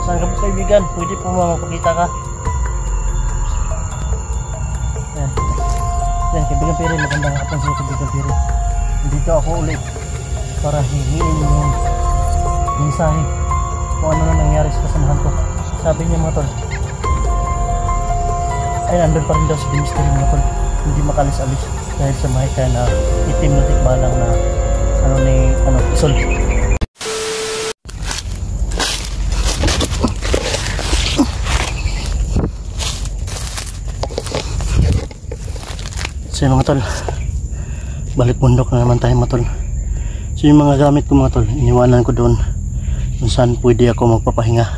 Saan ka po kaibigan? Pwede po magpakita ka. Yan. Yan, kaibigan Piri. Magandang hapon sa kaibigan Piri. Dito ako ulit para hihiin yung mensahe kung ano na nangyari sa kasamahan ko. Sabi niya mga tol, ay nandun pa rin daw si Mystery mga tol. Hindi makalis-alis dahil sa mahika na itim na tikbalang na isol. So yun mga tol, balik bundok na naman tayo mga tol. So yung mga gamit ko mga tol, iniwanan ko doon kung saan pwede ako magpapahinga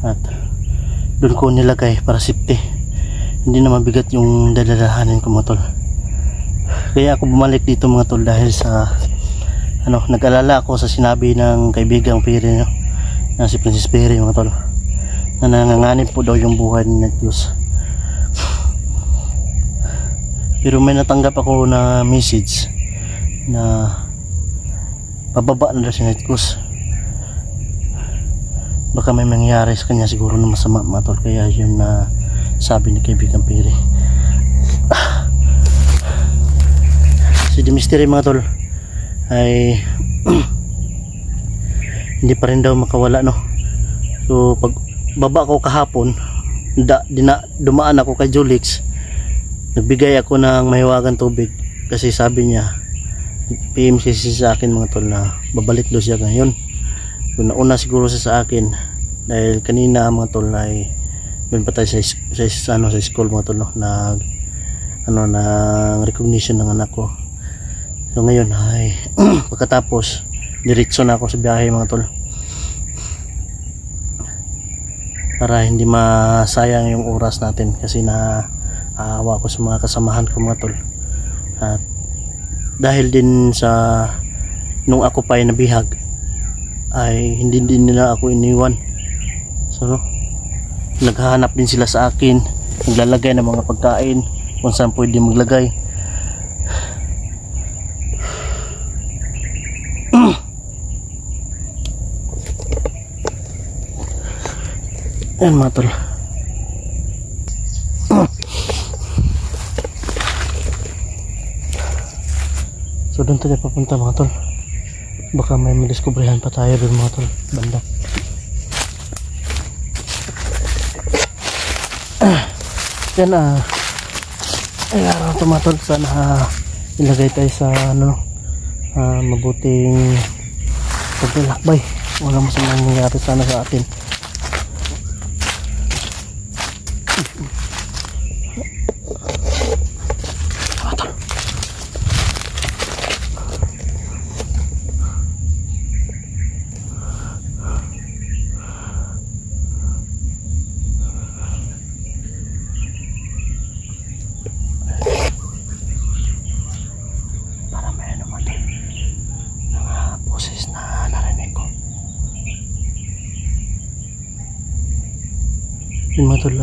at doon ko nilagay para safety, hindi na mabigat yung dadalahanin ko mga tol. Kaya ako bumalik dito mga tol dahil sa nag-alala ako sa sinabi ng kaibigang Piri na si Princess Piri mga tol, na nanganganib po daw yung buhay ni Netgus. Pero may natanggap ako na message na pababa na daw si Netgus. Baka may mangyari sa kanya siguro na masama mga tol, kaya yun na sabi ni kaibigan Piri. Si The Mystery mga tol ay hindi pa rin daw makawala no. So pag baba ko kahapon, dumaan ako kay Julix, nagbigay ako ng mahiwagang tubig kasi sabi niya PMCC sa akin mga tol na babalik daw siya ngayon. So nauna siguro siya sa akin dahil kanina mga tol ay doon pa tayo sa school mga tol no, na recognition ng anak ko. So ngayon ay pagkatapos diretso na ako sa biyahe mga tol para hindi masayang yung oras natin kasi naawa ko sa mga kasamahan ko mga tol. At dahil din sa nung ako pa ay nabihag ay hindi din nila ako iniwan. So naghahanap din sila sa akin, naglalagay ng mga pagkain kung saan pwede maglagay. Ayan mga tol. So doon tayo papunta mga tol. Baka may madiskubrihan pa tayo doon mga tol, banda. Yan ay araw ito mga tol. Sana ilagay tayo sa mabuting paglalakbay. Wala masamang nangyari sana sa atin. Yun mga tol,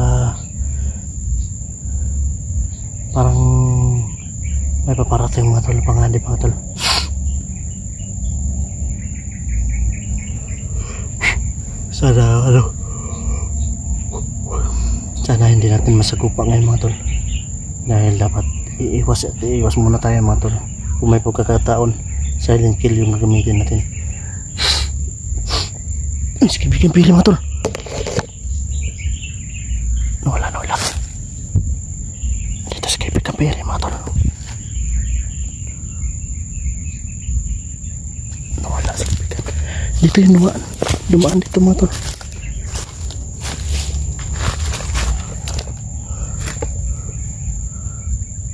parang may paparating mga tol, panganib mga tol. Sana hindi natin masagupa ngayon mga tol, dahil dapat iiwas muna tayo mga tol. Kung may pagkakataon, silent kill yung gagamitin natin. Sige, bigyan pili mga tol. Nawala dito sa kaibigan Piri mga tol. Nawala sa kaibigan dito yung dumaan dito mga tol.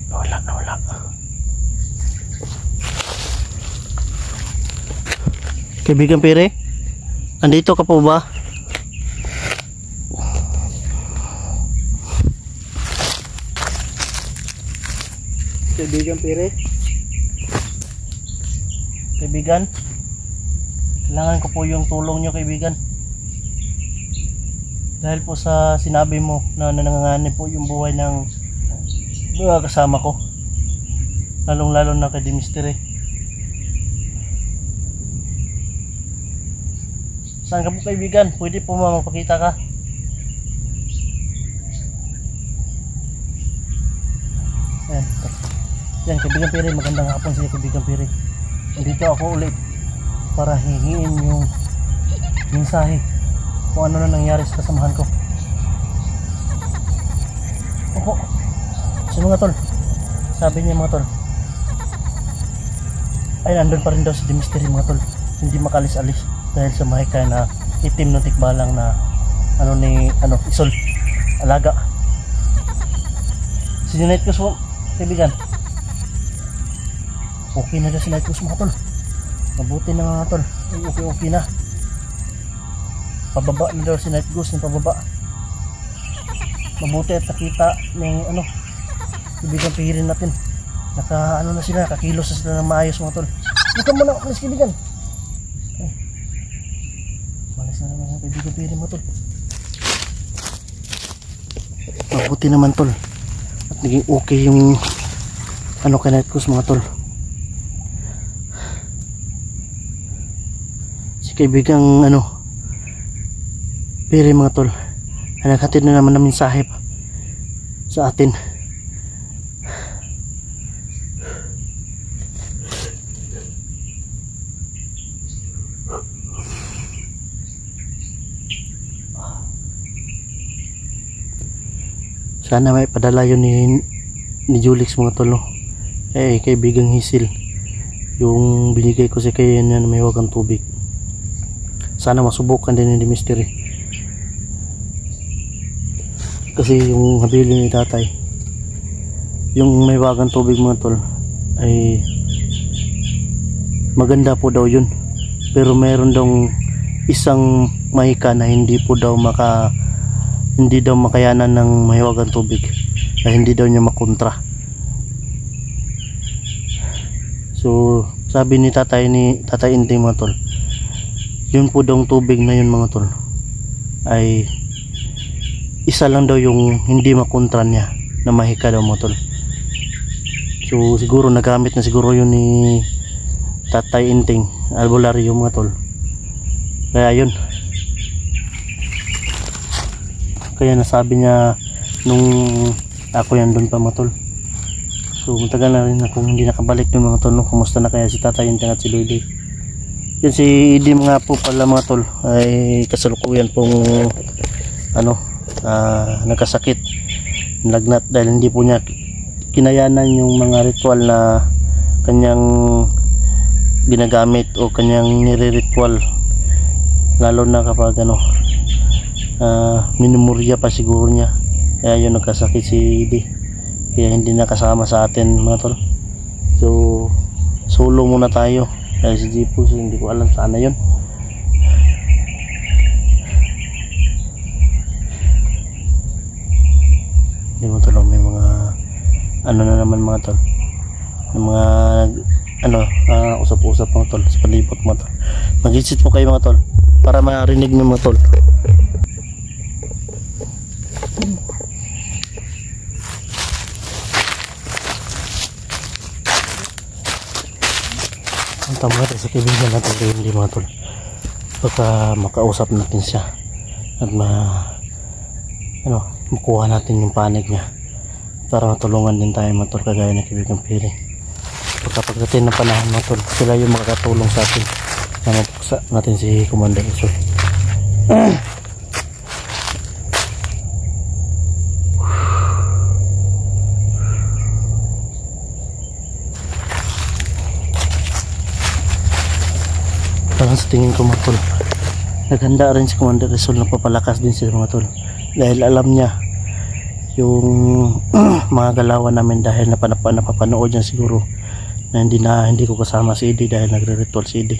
Nawala kaibigan Piri, andito ka po ba? Kaibigan Piri, kaibigan, kailangan ko po yung tulong nyo kaibigan, dahil po sa sinabi mo na nanganganib po yung buhay ng mga kasama ko, lalong lalo na kay The Mystery. Saan ka po kaibigan? Pwede po magpakita ka. Ayan. Yan, kaibigan Piri. Magandang hapon sa kaibigan Piri. Nandito ako ulit para hingin yung mensahe kung ano na nangyari sa kasamahan ko. Opo. So mga tol, sabi niya mga tol, ay nandun pa rin daw si Mystery mga tol. Hindi makalis-alis dahil sa mahika na itim ng tikbalang na isol, alaga. Si Night Goose po, kaibigan, okay na daw si Night Goose mga tol. Mabuti na mga tol, okay na. Pababa na daw si Night Goose ng pababa. Mabuti at nakita ng kaibigan Piri natin. Na sila, nakakilos na sila ng maayos mga tol. Buka mo na, please kaibigan. Okay. Malis na naman ang kaibigan Piri mga tol. Mabuti naman tol. At naging okay yung kay Night Goose mga tol. Si kaibigang Piri mga tol, naghatid na naman namin sahib sa atin. Sana may padala yun ni Julix mga tol, no? Kaibigang Hisil, yung binigay ko sa kaya na may wagang tubig. Sana masubukan din ni Mystery, kasi yung habili ni tatay, yung may wagang tubig mga tol, ay maganda po daw yun, pero mayroon daw isang mahika na hindi daw makayanan ng mahiwagang tubig, na hindi daw niya makontra. So sabi ni tatay Inting mga tol, yun po daw tubig na yun mga tol ay isa lang daw yung hindi makontra niya na mahika daw mga tol. So siguro nagamit na siguro yun ni tatay Inting albularyo mga tol, kaya yun. Kaya nasabi niya nung ako yan doon pa mga tol. So matagal na rin akong hindi nakabalik ng mga tol, no? Kumusta na kaya si tatay Inting at si Loyloy? Yan si Idim nga po pala mga tol, ay kasalukuyan pong nagkasakit, lagnat, dahil hindi po niya kinayanan yung mga ritual na kanyang ginagamit o kanyang nire-ritual, lalo na kapag minumurya pa siguro niya, kaya yun nagkasakit si Idi, kaya hindi nakasama sa atin mga tol. So solo muna tayo dahil si Jipo, so hindi ko alam sana yun. Hindi mo tol, may mga na naman mga tol, may mga usap-usap mga tol sa palibot mga tol. Mag-exit po kayo mga tol para marinig ng mga tol. Ang tama natin sa kaibigan natin kayo hindi mga tol, baka makausap natin siya at makuha natin yung panig niya para matulungan din tayo mga tol, kagaya ng kaibigan Piri. Pagkapagdating ng panahon mga tol, sila yung makakatulong sa atin na mapuksa natin si Commander Isol. Parang sa tingin ko mga tol, naghanda rin si Commander Isol na papalakas din sila mga tol, dahil alam niya yung mga galawan namin, dahil napapanood niya siguro na hindi ko kasama si Idi dahil nagre-ritual si Idi.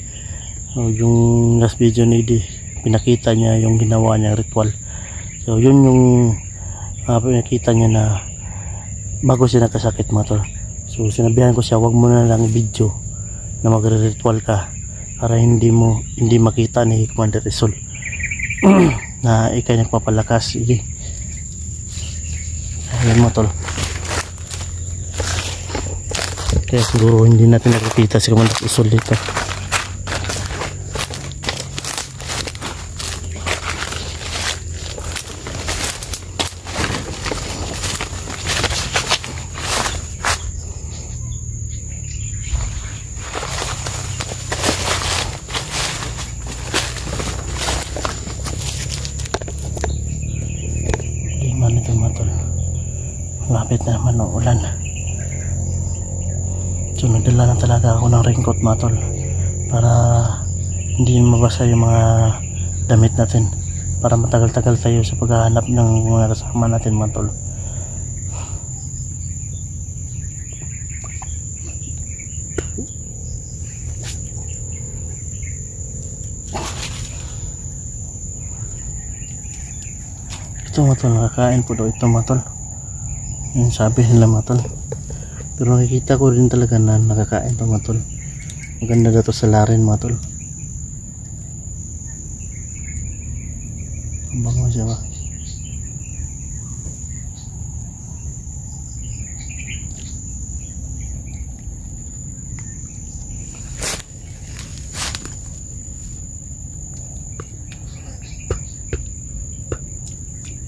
So, yung last video ni Idi, pinakita niya yung ginawa niya ritual. So yun yung pinakita niya na bago siya nagkasakit mga tol. So sinabihan ko siya, wag mo na lang i-video na magre-ritual ka para hindi makita ni Commander Isol na ikay nagpapalakas. Sige, ayan mga tol, kaya siguro hindi natin nakikita si Commander Isol dito. malapit na naman ang ulan. So nagdala na talaga ako ng raincoat mga tol para hindi mabasa yung mga damit natin, para matagal-tagal tayo sa paghahanap ng mga kasama natin mga tol. Ito mga tol, nakakain po daw ito mga tol, yung sabi nila mga tol. Pero nakikita ko rin talaga na nakakain ito mga tol. Maganda daw ito sa larin mga tol. Ang bango siya ba?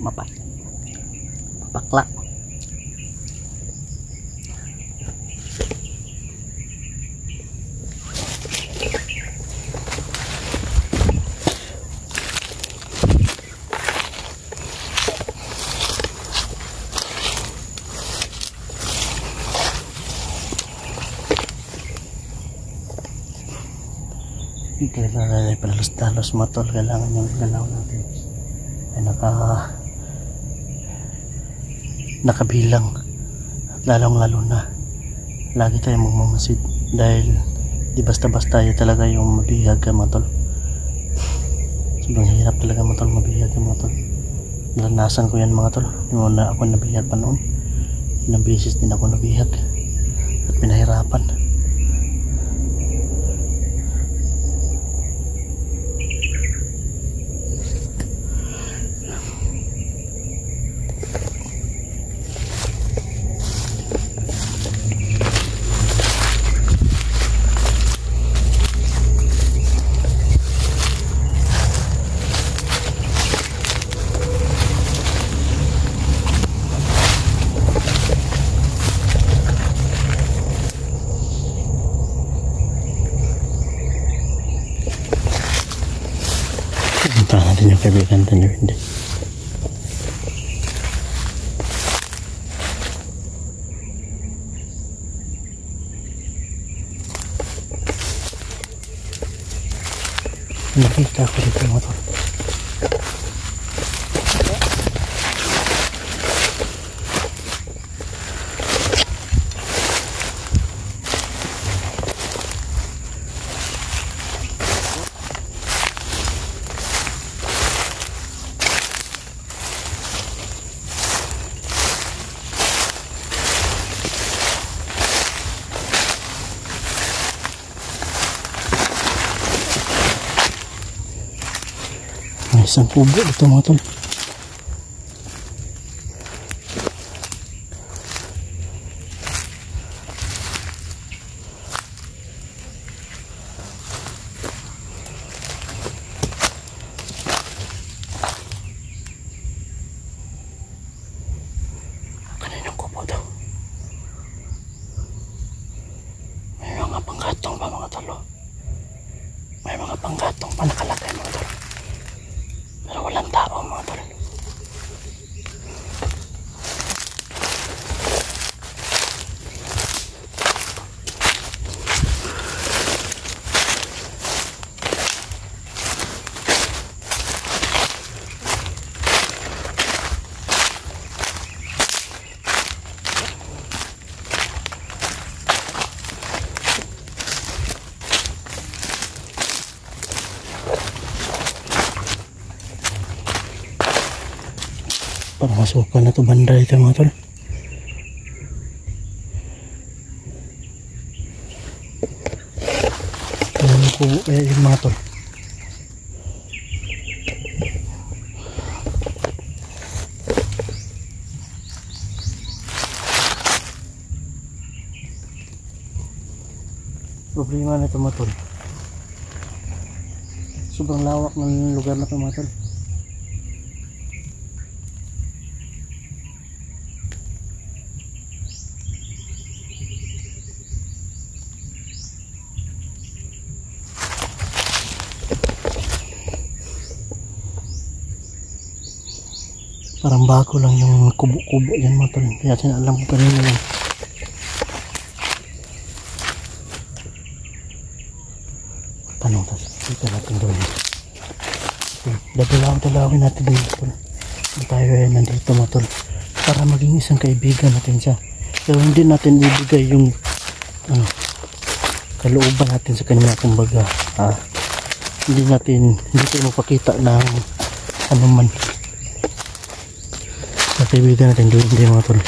Mapakla. Kailangan ay palalos-talos mga tol. Kailangan yung galaw natin ay nakabilang, at lalong-lalo na lagi tayong magmamasid, dahil di basta-basta yun talaga yung mabihag ka mga tol. Sobrang hirap talaga mga tol, mabihag ka mga tol. Naranasan ko yan mga tol, yung na ako nabihag pa noon. Ilang beses din ako nabihag at pinahirapan. Punta natin yung kaibigan natin yung hindi. Nakita ko dito yung motor. May isang kubo dito mga tol. Kaninong kubo daw? May mga panggatong pa mga tol. May mga panggatong pa nakalagay mga tol. Pero walang tao mga tol. Pamasukan na to banda ito mga tol. Ayan ko yung mga tol. Problema na ito mga tol. Sobrang lawak ng lugar na ito mga tol. Parang bago lang yung kubo-kubo yan mga tol. Kaya sinalam ko kanina yan. Tanong tas. Ito natin doon. Dadalawin natin doon mga tol. Kung tayo ay nandito mga tol. Para maging isang kaibigan natin siya. Pero hindi natin ibigay yung kalooban natin sa kanya. Kumbaga hindi tayo magpakita ng anuman sa kaibigan natin. Hindi mga tol.